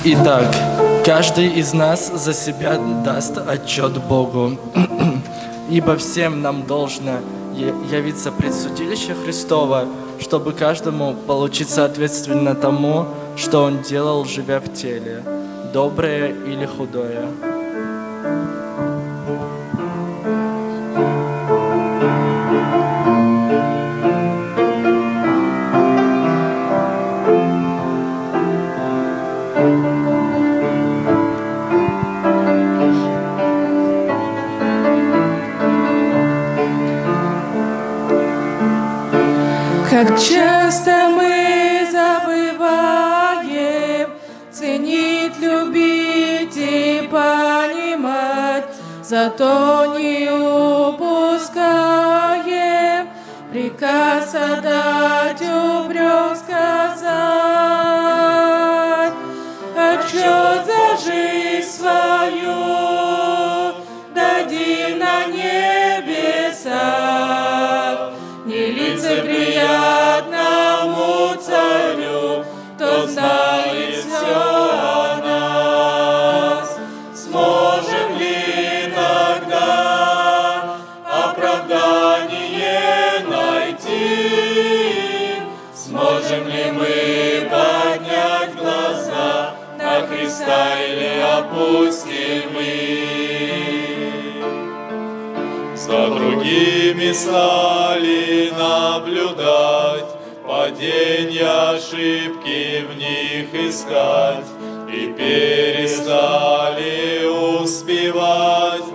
Итак, каждый из нас за себя даст отчет Богу, ибо всем нам должно явиться пред судилище Христово, чтобы каждому получить соответственно тому, что он делал, живя в теле, доброе или худое. Как часто мы забываем ценить, любить и понимать, зато не упускаем приказ отдать, упрек сказать. Отчет за жизнь свою дадим на небесах, нелицеприятному царю, кто знает все о нас. Сможем ли тогда оправдание найти? Сможем ли мы поднять глаза на Христа или опустим мы? За другими стали наблюдать, падения, ошибки в них искать, и перестали успевать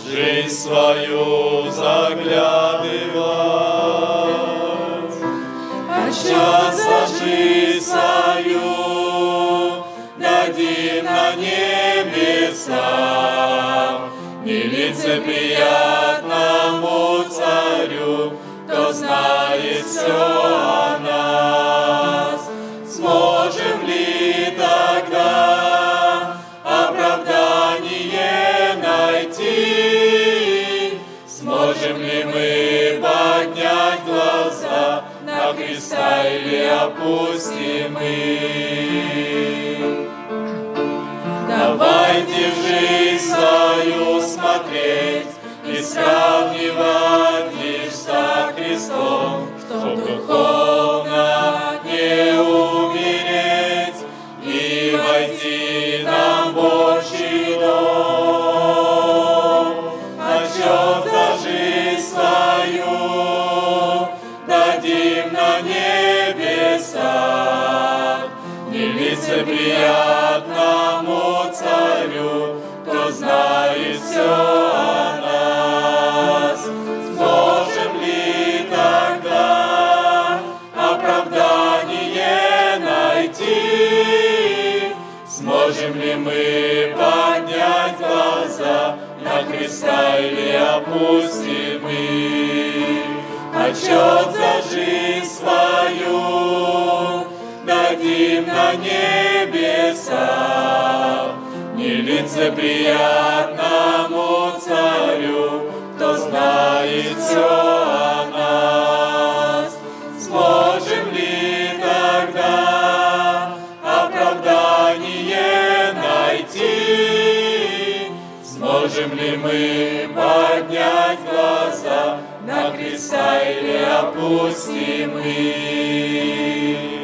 жизнь свою заглядывать. Отчет за жизнь свою дадим на небесах, нелицеприятному царю, кто знает все о нас. Сможем ли тогда оправдание найти? Сможем ли мы поднять глаза на Христа или опустим мы? Давайте жизнь свою смотреть и сравнивать лишь со Христом, чтоб духовно не умереть и войти нам в Божий дом. Отчет за жизнь свою дадим на небесах, нелицеприятному царю, кто знает все о нас. Сможем ли тогда оправдание найти? Сможем ли мы поднять глаза на Христа или опустим мы? Отчет за жизнь свою дадим на небесах, нелицеприятному царю, кто знает все о нас. Сможем ли тогда оправдание найти? Сможем ли мы поднять глаза на Христа или опустим мы?